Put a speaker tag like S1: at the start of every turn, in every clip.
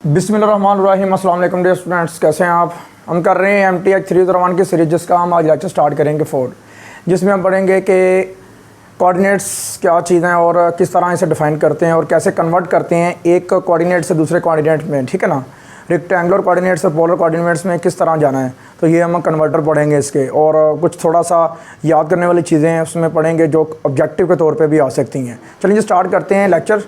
S1: बिस्मिल्लाहिर्रहमानिर्रहीम। अस्सलाम वालेकुम डियर स्टूडेंट्स, कैसे हैं आप। हम कर रहे हैं MTH 301 की सीरीज, जिसका हम आज लेक्चर स्टार्ट करेंगे 4, जिसमें हम पढ़ेंगे कि कोऑर्डिनेट्स क्या चीज़ हैं और किस तरह इसे डिफ़ाइन करते हैं और कैसे कन्वर्ट करते हैं एक कोऑर्डिनेट से दूसरे कोऑर्डिनेट में, ठीक है ना। रेक्टेंगुलर कोऑर्डिनेट्स से पोलर कोऑर्डिनेट्स में किस तरह जाना है, तो ये हम कन्वर्टर पढ़ेंगे इसके, और कुछ थोड़ा सा याद करने वाली चीज़ें हैं उसमें पढ़ेंगे जो ऑब्जेक्टिव के तौर पे भी आ सकती हैं। चलिए स्टार्ट करते हैं लेक्चर।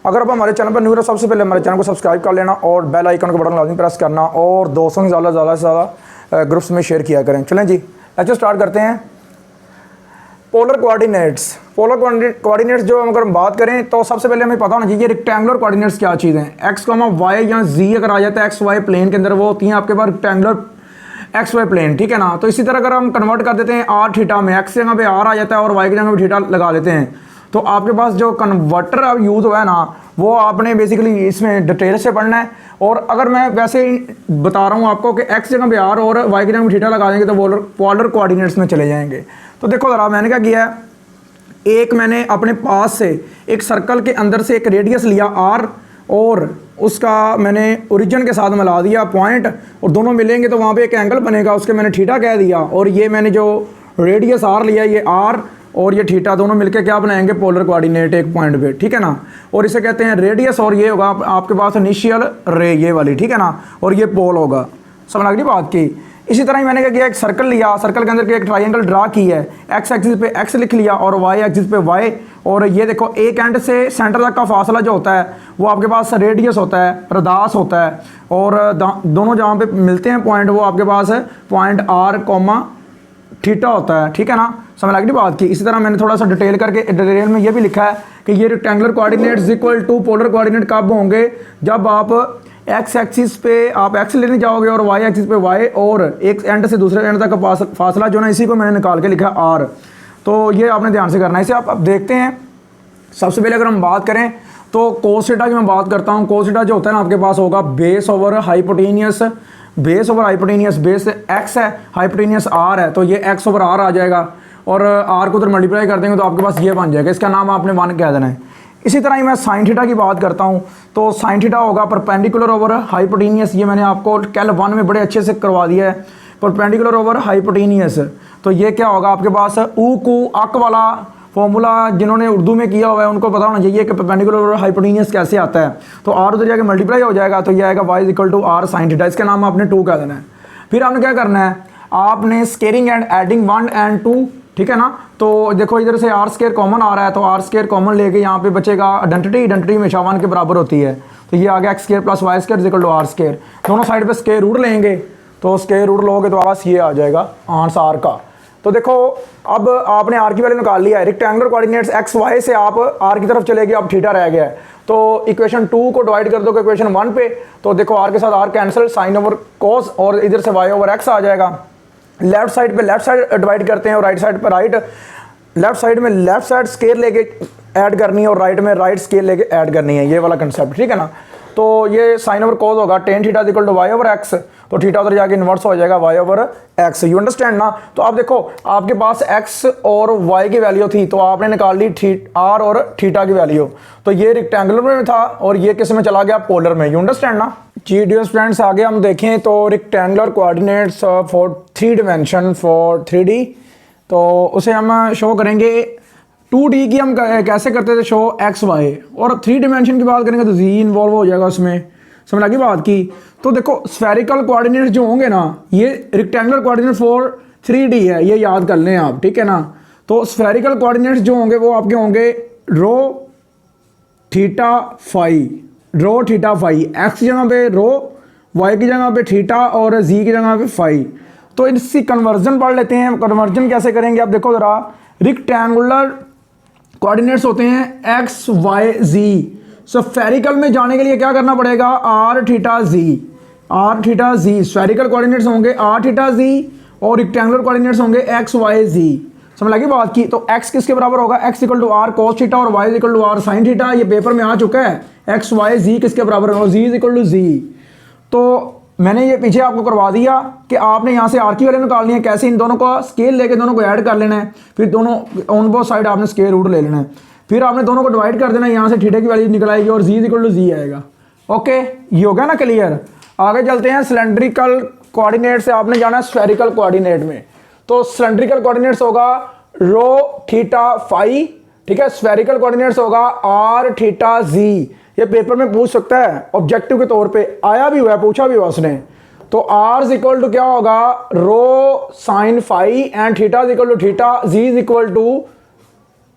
S1: अगर आप हमारे चैनल पर न्यू है, सबसे पहले हमारे चैनल को सब्सक्राइब कर लेना और बेल आइकन का बटन लाजमी प्रेस करना और दोस्तों के ज़्यादा से ज़्यादा ग्रुप्स में शेयर किया करें। चलें जी, लेक्चर स्टार्ट करते हैं। पोलर कोऑर्डिनेट्स जो अगर हम बात करें तो सबसे पहले हमें पता होना चाहिए रेक्टेंगुलर कोऑर्डिनेट्स क्या चीज़ हैं। एक्स कॉमा वाई या जी अगर आ जाता है एक्स वाई प्लेन के अंदर, वो होती हैं आपके पास रेक्टेंगुलर एक्स वाई प्लेन, ठीक है ना। तो इसी तरह अगर हम कन्वर्ट कर देते हैं आर थीटा में, एक्स जगह पे आर आ जाता है और वाई की जगह पे थीटा लगा देते हैं, तो आपके पास जो कन्वर्टर अब यूज़ हुआ है ना, वो आपने बेसिकली इसमें डिटेल से पढ़ना है। और अगर मैं वैसे ही बता रहा हूँ आपको कि एक्स जगह पे आर और वाई की जगह पे थीटा लगा देंगे तो पोलर कोऑर्डिनेट्स में चले जाएंगे। तो देखो ज़रा मैंने क्या किया है, एक मैंने अपने पास से एक सर्कल के अंदर से एक रेडियस लिया आर और उसका मैंने ओरिजिन के साथ मिला दिया पॉइंट, और दोनों मिलेंगे तो वहाँ पे एक एंगल बनेगा, उसके मैंने थीटा कह दिया। और ये मैंने जो रेडियस आर लिया, ये आर और ये थीटा दोनों मिलके क्या बनाएंगे, पोलर कोऑर्डिनेट एक पॉइंट पे, ठीक है ना। और इसे कहते हैं रेडियस, और ये होगा आपके पास इनिशियल रे ये वाली, ठीक है ना, और ये पोल होगा। समझ लग रही बात की। इसी तरह ही मैंने क्या किया, एक सर्कल लिया, सर्कल के अंदर के एक ट्राइंगल ड्रा की है, एक्स एक्सिस पे एक्स लिख लिया और वाई एक्सिस पे वाई। और ये देखो एक एंड से सेंटर तक का फासला जो होता है वो आपके पास रेडियस होता है, रदास होता है, और दोनों जहाँ पे मिलते हैं पॉइंट वो आपके पास है पॉइंट आर कॉमा थीटा होता है, ठीक है ना। समझ लग रही बात की। इसी तरह मैंने थोड़ा सा डिटेल करके डिटेल में ये भी लिखा है कि ये rectangular coordinates equal to polar coordinate कब होंगे, जब आप एक्स एक्सिस पे आप एक्स लेने जाओगे और वाई एक्सिस पे वाई, और एक एंड से दूसरे एंड तक का फासला जो ना, इसी को मैंने निकाल के लिखा आर। तो ये आपने ध्यान से करना है। इसे आप देखते हैं। सबसे पहले अगर हम बात करें तो कोस थीटा की मैं बात करता हूँ। कोस थीटा जो होता है ना, आपके पास होगा base over hypotenuse, base over hypotenuse, base x है, हाइपोटेनियस आर है, तो ये एक्स ओवर आर आ जाएगा, और आर को उधर मल्टीप्लाई कर देंगे तो आपके पास ये बन जाएगा। इसका नाम आपने 1 कह देना है। इसी तरह ही मैं साइन थीटा की बात करता हूँ, तो साइन थीटा होगा परपेंडिकुलर ओवर हाइपोटेनियस। ये मैंने आपको कैल 1 में बड़े अच्छे से करवा दिया है, परपेंडिकुलर ओवर हाइपोटेनियस। तो ये क्या होगा आपके पास, ऊ कू अक वाला फॉर्मूला जिन्होंने उर्दू में किया हुआ है उनको पता होना चाहिए कि परपेंडिकुलर ओवर हाइपोटेनियस कैसे आता है। तो आर उधर जाके मल्टीप्लाई हो जाएगा, तो ये आएगा y is equal to are sine theta. इसका नाम आपने 2 कह देना है। फिर आपने क्या करना है, आपने स्केयरिंग एंड एडिंग 1 and 2, ठीक है ना। तो देखो इधर से आर स्केयर कॉमन आ रहा है, तो आर स्केयर कॉमन लेके यहाँ पे बचेगा आइडेंटिटी हमेशा 1 के बराबर होती है, तो ये आ गया x square plus y square equal to r square. दोनों साइड पे स्केयर रूट लेंगे, तो स्केयर रूट लोगे तो बस ये आ जाएगा आंसर आर का। तो देखो अब आपने आर की वैल्यू निकाल लिया है। रेक्टेंगुलर कोऑर्डिनेट्स एक्स वाई से आप आर की तरफ चले गए, अब थीटा रह गया है, तो इक्वेशन 2 को डिवाइड कर दो इक्वेशन 1 पे, तो देखो आर के साथ आर कैंसिल, साइन ओवर कोस, और इधर से वाई ओवर एक्स आ जाएगा। लेफ्ट साइड पे लेफ्ट साइड डिवाइड करते हैं और राइट साइड पे राइट, लेफ्ट साइड में लेफ्ट साइड स्केयर लेके ऐड करनी है और राइट में राइट स्केयर लेके ऐड करनी है, ये वाला कंसेप्ट, ठीक है ना। तो ये साइन ओवर कोस होगा tan theta equal to y over x, तो थीटा उधर जाके इन्वर्स हो जाएगा y over x. You understand ना। तो अब देखो आपके पास एक्स और वाई की वैल्यू थी, तो आपने निकाल ली आर और थीटा की वैल्यू, तो ये रेक्टेंगुलर में था और ये किस में चला गया, पोलर में। यू अंडरस्टैंड ना जी। डियर स्टूडेंट्स, आगे हम देखें तो rectangular coordinates for 3 dimension for 3D, तो उसे हम शो करेंगे 2D की हम कैसे करते थे शो एक्स वाई, और 3 dimension की बात करेंगे तो जी इन्वॉल्व हो जाएगा उसमें। समझ लगी बात की। तो देखो स्फेरिकल कोऑर्डिनेट्स जो होंगे ना, ये रेक्टेंगुलर कोऑर्डिनेट फॉर 3D है, ये याद कर लें आप, ठीक है ना। तो स्फेरिकल कोऑर्डिनेट्स जो होंगे वो आपके होंगे रो थीटा फाई, रो थीटा फाई, एक्स की जगह पे रो, वाई की जगह पे थीटा और जी की जगह पे फाई। तो इसकी कन्वर्जन पढ़ लेते हैं। कन्वर्जन कैसे करेंगे आप देखो ज़रा। रेक्टेंगुलर कोऑर्डिनेट्स होते हैं X Y Z, so spherical में जाने के लिए क्या करना पड़ेगा, R theta Z, R theta Z. Spherical coordinates होंगे आर थीटा जी और रेक्टेंगुलर कोऑर्डिनेट्स होंगे एक्स वाई जी। समझ लगी बात की। तो एक्स किसके बराबर होगा, X equal to R cos theta और Y equal to are sine theta. ये पेपर में आ चुका है। एक्स वाई जी किसके बराबर होगा, जी इज इक्वल टू जी। तो मैंने ये पीछे आपको करवा दिया कि आपने यहाँ से आर की वैल्यू निकालनी है, कैसे इन दोनों का स्केल लेके दोनों को ऐड कर लेना है, फिर दोनों ऑन बोथ साइड आपने स्केयर रूट ले लेना है, फिर आपने दोनों को डिवाइड कर देना है, यहाँ से थीटा की वैल्यू निकल आएगी और जी इक्वल टू जी आएगा। ओके, ये हो गया ना क्लियर। आगे चलते हैं सिलेंड्रिकल कोऑर्डिनेट से आपने जाना है स्फेरिकल कोऑर्डिनेट में। तो सिलेंड्रिकल कोऑर्डिनेट्स होगा रो थीटा फाई, ठीक है। स्फेरिकल कोऑर्डिनेट्स होगा आर थीटा जी। ये पेपर में पूछ सकता है, ऑब्जेक्टिव के तौर पे आया भी हुआ है, पूछा भी हुआ उसने। तो आर इज इक्वल टू क्या होगा, rho sine phi and theta is equal to theta, z is equal to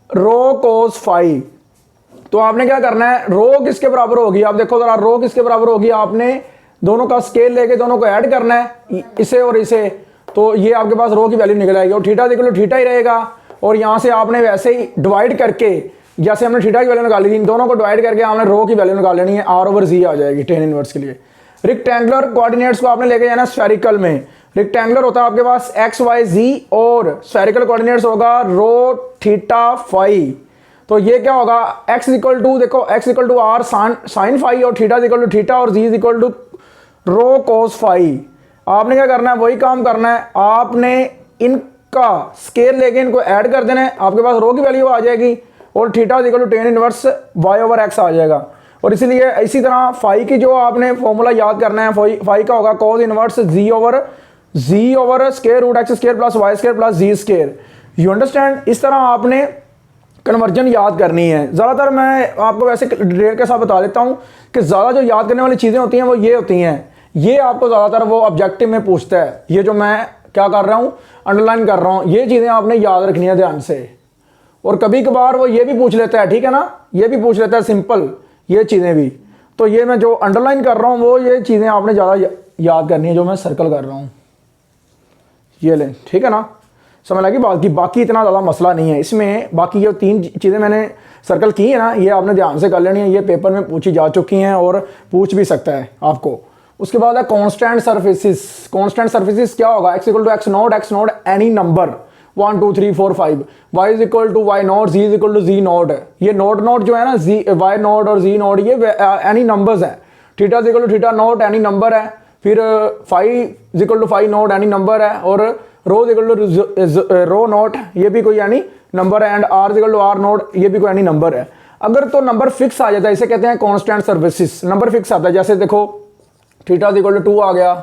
S1: rho cos phi. तो आपने क्या करना है, रो किसके बराबर होगी, आप देखो जरा रो किसके बराबर होगी, आपने दोनों का स्केल लेके दोनों को ऐड करना है, इसे और इसे। तो ये आपके पास रो की वैल्यू निकल आएगी और थीटा इक्वल टू थीटा ही रहेगा। और यहाँ से आपने वैसे ही डिवाइड करके, जैसे हमने थीटा की वैल्यू निकाली थी, इन दोनों को डिवाइड करके आपने रो की वैल्यू निकाल लेनी है, आर ओवर जी आ जाएगी टेन इनवर्स के लिए। रेक्टेंगुलर कोऑर्डिनेट्स को आपने लेके जाना स्फेरिकल में। रेक्टेंगुलर होता है आपके पास एक्स वाई जी और स्फेरिकल कोऑर्डिनेट्स होगा रो थीटा फाई। तो ये क्या होगा, x इक्वल टू, देखो x equal to are sine phi और थीटा इक्वल टू थीटा और g equal to rho cos phi. आपने क्या करना है, वही काम करना है, आपने इनका स्केल लेके इनको ऐड कर देना है, आपके पास रो की वैल्यू आ जाएगी और theta equal to tan inverse y over X आ जाएगा। और इसीलिए इसी तरह फाई की जो आपने फॉर्मूला याद करना है, फाई का होगा cos inverse z over square root x square plus y square plus z square. You understand. इस तरह आपने कन्वर्जन याद करनी है। ज़्यादातर मैं आपको वैसे डिटेल के साथ बता देता हूँ कि ज़्यादा जो याद करने वाली चीज़ें होती हैं वो ये होती हैं, ये आपको ज़्यादातर वो ऑब्जेक्टिव में पूछता है। ये जो मैं क्या कर रहा हूँ, अंडरलाइन कर रहा हूँ, ये चीज़ें आपने याद रखनी है ध्यान से। और कभी कभार वो ये भी पूछ लेता है, ठीक है ना, ये भी पूछ लेता है सिंपल, ये चीज़ें भी। तो ये मैं जो अंडरलाइन कर रहा हूँ वो ये चीज़ें आपने ज़्यादा याद करनी है, जो मैं सर्कल कर रहा हूँ, ये लें, ठीक है ना, समझ लगी बात की। बाकी इतना ज़्यादा मसला नहीं है इसमें। बाकी ये तीन चीज़ें मैंने सर्कल की है ना, ये आपने ध्यान से कर लेनी है, ये पेपर में पूछी जा चुकी हैं और पूछ भी सकता है आपको। उसके बाद है कांस्टेंट सर्फेसिस। कांस्टेंट सर्फेसिस क्या होगा, x equal to x nought any number 1 2 3 4 5, y is equal to y nought, z is equal to z nought. ये नोट जो है ना, जी वाई नोट और जी नोट, ये एनी नंबर्स है। Theta is equal to theta nought any number है, फिर phi is equal to phi nought any number है, और rho equal to rho nought, ये भी कोई यानी नंबर है, and r equal to r nought, ये भी कोई यानी नंबर है। अगर तो नंबर फिक्स आ जाता है, इसे कहते हैं कांस्टेंट सर्फेसिस। नंबर फिक्स आता है, जैसे देखो थीटा इक्वल टू 2 आ गया,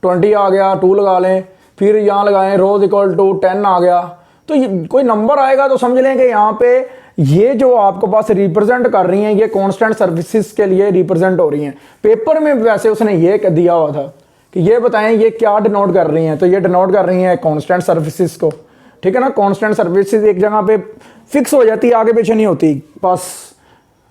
S1: 20 आ गया, 2 लगा लें, फिर यहाँ लगाएं रो इक्वल टू 10 आ गया। तो ये कोई नंबर आएगा तो समझ लें कि यहाँ पे ये जो आपको पास रिप्रेजेंट कर रही हैं, ये कांस्टेंट सर्फेसिस के लिए रिप्रेजेंट हो रही हैं। पेपर में वैसे उसने ये दिया हुआ था कि ये बताएं ये क्या डिनोट कर रही हैं, तो ये डिनोट कर रही हैं कांस्टेंट सर्फेसिस को, ठीक है ना। कांस्टेंट सर्फेसिस एक जगह पे फिक्स हो जाती है, आगे पीछे नहीं होती बस।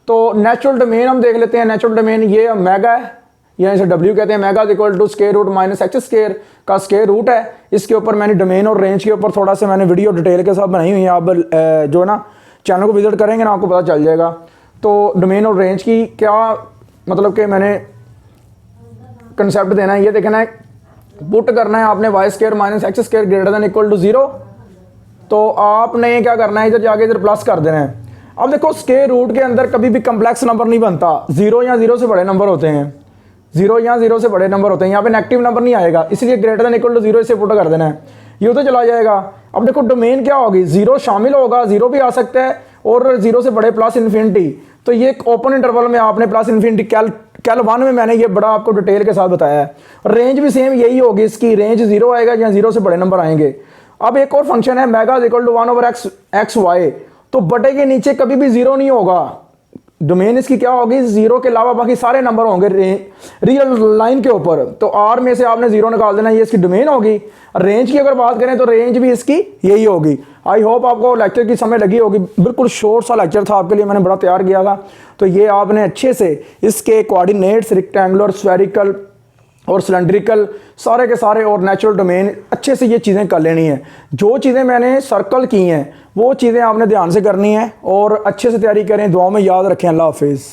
S1: तो नेचुरल डोमेन हम देख लेते हैं। नेचुरल डोमेन ये मेगा है, या इसे डब्ल्यू कहते हैं। Omega equal to square root minus x square का स्क्वायर रूट है। इसके ऊपर मैंने डोमेन और रेंज के ऊपर थोड़ा सा मैंने वीडियो डिटेल के साथ बनाई हुई है, आप जो ना चैनल को विजिट करेंगे ना आपको पता चल जाएगा। तो डोमेन और रेंज की क्या मतलब कि मैंने कंसेप्ट देना है, ये देखना है, पुट करना है आपने y square minus x square greater than equal to 0। तो आपने क्या करना है, इधर जाके इधर प्लस कर देना है। अब देखो स्क्वायर रूट के अंदर कभी भी कम्प्लेक्स नंबर नहीं बनता, 0 या 0 से बड़े नंबर होते हैं, 0 या 0 से बड़े नंबर होते हैं। यहाँ पे नेगेटिव नंबर नहीं आएगा, इसलिए ग्रेटर देन इक्वल टू 0 इसे पुट कर देना है, ये तो चला जाएगा। अब देखो डोमेन क्या होगी, 0 शामिल होगा, 0 भी आ सकता है, और 0 से बड़े प्लस इन्फिनिटी। तो ये एक ओपन इंटरवल में आपने प्लस इन्फिनिटी कैल 1 में मैंने ये बड़ा आपको डिटेल के साथ बताया है। रेंज भी सेम यही होगी, इसकी रेंज 0 आएगा या 0 से बड़े नंबर आएंगे। अब एक और फंक्शन है omega equal to 1 over x y. तो बटे के नीचे कभी भी 0 नहीं होगा, डोमेन इसकी क्या होगी, 0 के अलावा बाकी सारे नंबर होंगे रियल लाइन के ऊपर। तो आर में से आपने 0 निकाल देना, ये इसकी डोमेन होगी। रेंज की अगर बात करें तो रेंज भी इसकी यही होगी। आई होप आपको लेक्चर की समय लगी होगी, बिल्कुल शॉर्ट सा लेक्चर था आपके लिए, मैंने बड़ा तैयार किया था। तो ये आपने अच्छे से इसके कोऑर्डिनेट्स, रेक्टेंगुलर, स्फेरिकल और सिलेंड्रिकल सारे के सारे और नेचुरल डोमेन अच्छे से ये चीज़ें कर लेनी है। जो चीज़ें मैंने सर्कल की हैं वो चीज़ें आपने ध्यान से करनी है और अच्छे से तैयारी करें। दुआओं में याद रखें। अल्लाह हाफिज़।